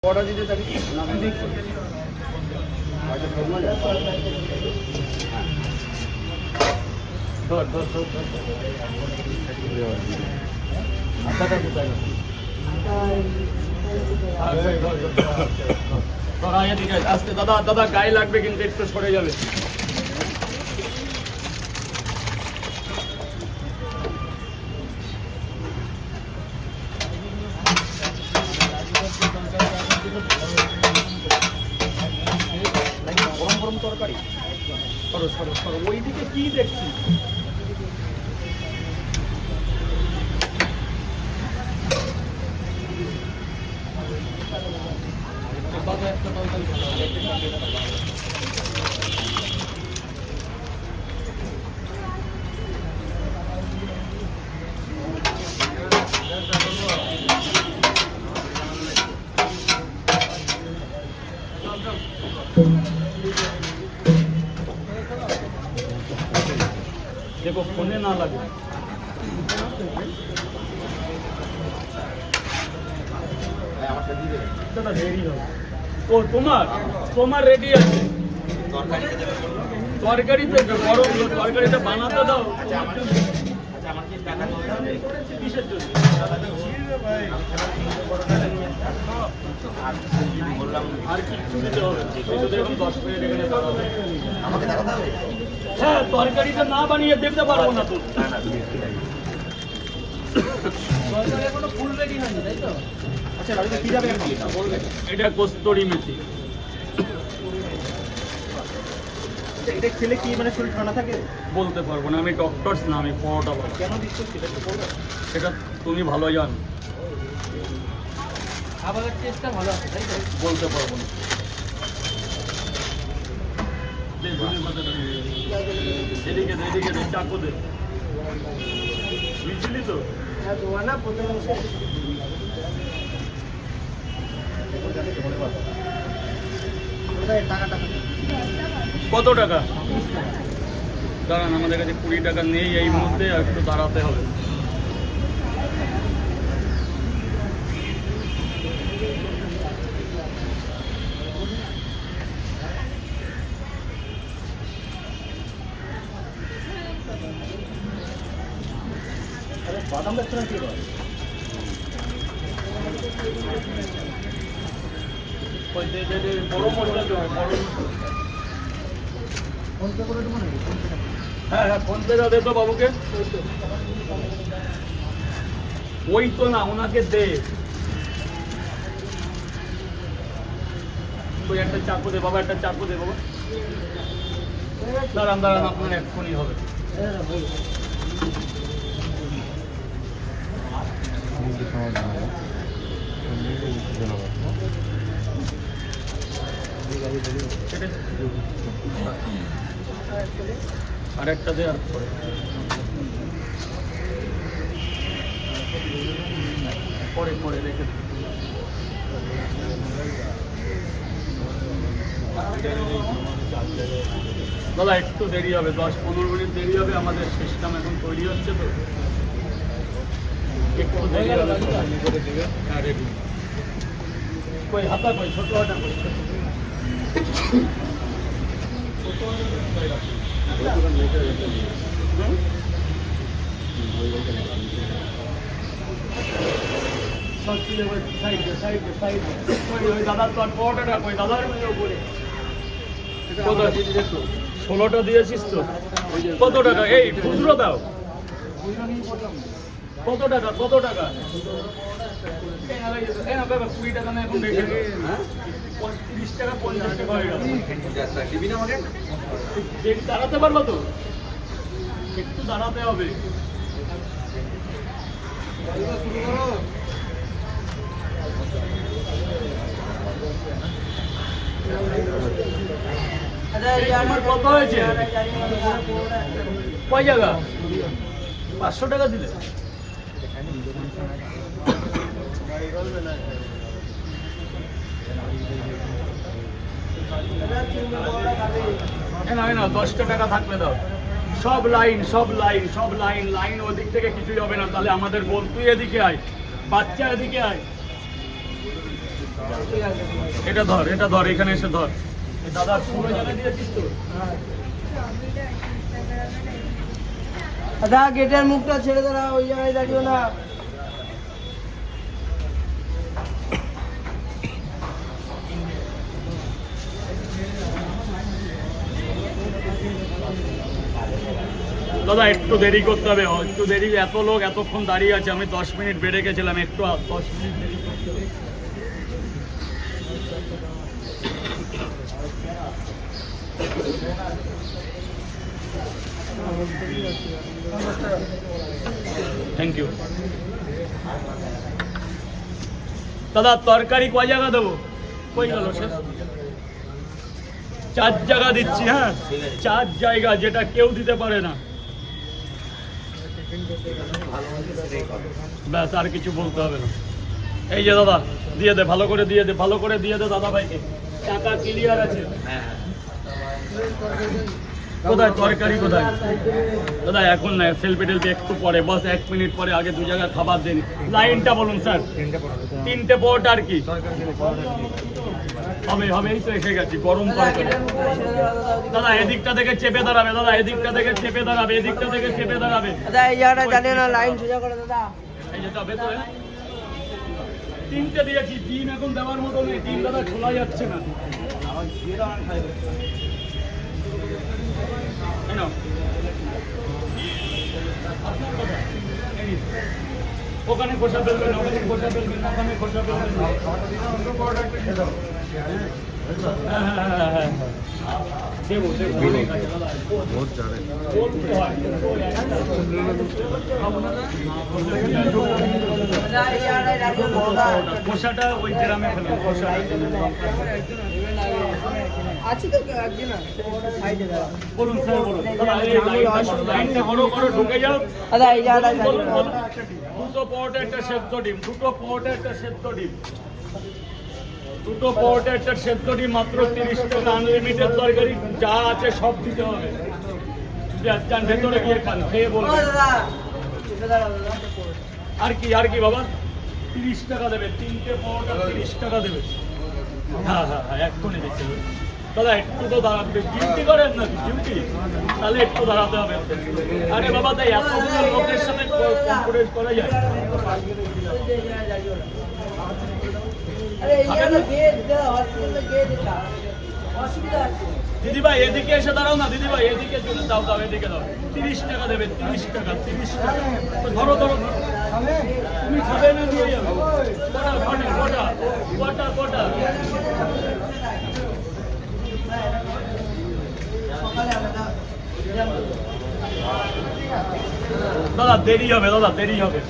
Order দিতে থাকি না দেখো আচ্ছা ফর্মা যা ধর ধর ধর ধর আটাটা কোথায় গেল ধর আয়া দিকে আস্তে দাদা দাদা গায়ে লাগবে কিন্তু একটু সরে যাবে গরম গরম তরকারি সরো সরো সরো ওইদিকে কি দেখছি देखो फोने ना लगे ও তোমার রেডি আছে তরকারিতে গরম তরকারিটা বানাতে দাও কিসের জন্য আর কিচ্ছু দিতে হবে এরকম 10 মিনিট এখানে দাঁড়াবে আমাকে দেখাতে হবে হ্যাঁ তরকারিটা না বানিয়ে দেখতে পারবো না তো তরকারি এখনো ফুল রেডি হয়নি তাই তো আচ্ছা বাড়িতে কি যাবে এখন বলবেন এটা কস্তুরি মেথি এটা খেলে কি মানে শরীর ঠান্ডা থাকে বলতে পারবো না আমি ডক্টরস না আমি পরোটা বলবো কেন দিচ্ছ সেটা একটু বলবে সেটা তুমি ভালো জানো খাবারের টেস্টটা ভালো আছে তাই তো বলতে পারবো না এদিকে এদিকে চাকু দে বুঝলি তো না প্রথমে কত টাকা দাঁড়ান আমাদের কাছে 20 টাকা নেই এই মুহূর্তে একটু দাঁড়াতে হবে বাদাম দেখতে না কি হ্যাঁ হ্যাঁ ফোন পে দে তো বাবুকে ওই তো না ওনাকে দে তুই একটা চাকু দে বাবা একটা চাকু দে বাবা দাঁড়ান দাঁড়ান আপনার এক্ষুনি হবে আর একটা দে আর পরে পরে রেখে দাদা একটু দেরি হবে 10-15 মিনিট দেরি হবে আমাদের সিস্টেম এখন তৈরি হচ্ছে তো একটু দেরি হবে হ্যাঁ রেডি কই হাতা কই ছোট হাতা কই দাদার তো পরোটাটা কই দাদার 16টা দিয়েছিস তো কত টাকা এই খুচরো দাও কত টাকা 20 টাকা না এখন দেখে 30 টাকা 50 টাকা হয়ে গেল দাঁড়াতে পারবো তো একটু দাঁড়াতে হবে আমার কত হয়েছে কয় জায়গা 500 টাকা দিলে না 10 টাকা থাকলে দাও সব লাইন সব লাইন সব লাইন লাইন ওদিক থেকে কিছুই হবে না তাহলে আমাদের বল তুই এদিকে আয় বাচ্চা এদিকে আয় এটা ধর এখানে এসে ধর। দাদা পুরো জায়গা দিয়েছিস তো? দাদা গেটের মুখটা ছেড়ে দাঁড়া, ওই জায়গায় দাঁড়িও না। দাদা একটু দেরি করতে হবে, একটু দেরি, এত লোক এতক্ষণ দাঁড়িয়ে আছে, আমি 10 মিনিট বেড়ে গেছিলাম, একটু 10 মিনিট দেরি করতে হবে। থ্যাংক ইউ দাদা। তরকারি কয় জায়গা দেবো? কই গেল শেষ? 4 জায়গা দিচ্ছি। হ্যাঁ 4 জায়গা, যেটা কেউ দিতে পারে না। ব্যাস, আর কিছু বলতে হবে না। এই যে দাদা দিয়ে দে, ভালো করে দিয়ে দে, ভালো করে দিয়ে দে দাদা ভাইকে। টাকা ক্লিয়ার আছে। কোথায় তরকারি কোথায়? দাদা এখন না, সেলফি টেলফি একটু পরে, বাস 1 মিনিট পরে। আগে 2 জায়গা খাবার দিন। লাইনটা বলুন স্যার। 3টে পরোটা আর কি হবে? এই তো এসে গেছি, গরম তরকারি। দাদা এদিকটা থেকে চেপে দাঁড়াবে, দাদা এদিকটা থেকে চেপে দাঁড়াবে, এদিকটা থেকে চেপে দাঁড়াবে। দাদা এই জায়গাটা জানিও না, লাইন সোজা করে দাদা। এই যে যাবে তো। 3টে দিয়েছি, 3 এখন দেওয়ার মতো নেই। 3 দাদা খোলা যাচ্ছে না। ওখানে খোসা ফেলবেন, ওখানে খোসা ফেলবেন, ওখানে খোসা ফেলবেন। দেবো খোসাটা ওই গ্রামে ফেলবেন। আছে তো একদিন সাইডে দাদা। বলুন স্যার, বলুন। লাইনটা করো, ঢুকে যাও। দাদা এই জায়গাটা বলুন। 2টো পরোটা, একটা সেদ্ধ ডিম। 2টো পরোটা, একটা সেদ্ধ ডিম। 2টো পরোটা, একটা সেদ্ধ ডিম, মাত্র 30 টাকা। আনলিমিটেড তরকারি, যা আছে সব দিতে হবে। যান ভেতরে গিয়ে খান, খেয়ে বলুন। আর কি বাবা? 30 টাকা দেবে। 3টে পরোটা 30 টাকা দেবে। হ্যাঁ এক্ষুনি দিচ্ছে দাদা। একটু তো দাঁড়াবে, ডিউটি করেন না? ডিউটি তাহলে একটু দাঁড়াতে হবে। আরে বাবা তাই এতগুলো লোকের সাথে কনফারেন্স করা যায়? আরে এই জায়গাটা গেট দাদা, হসপিটালে গেট এটা। অসুবিধা আছে। দিদি ভাই এদিকে এসে দাঁড়াও না, দিদি ভাই এদিকে চলে দাও, এদিকে দাও। 30 টাকা দেবে, 30 টাকা। ধরো তুমি খাবে না, নিয়ে যাবে। কটা দাদা দেরি হবে, দাদা দেরি হবে।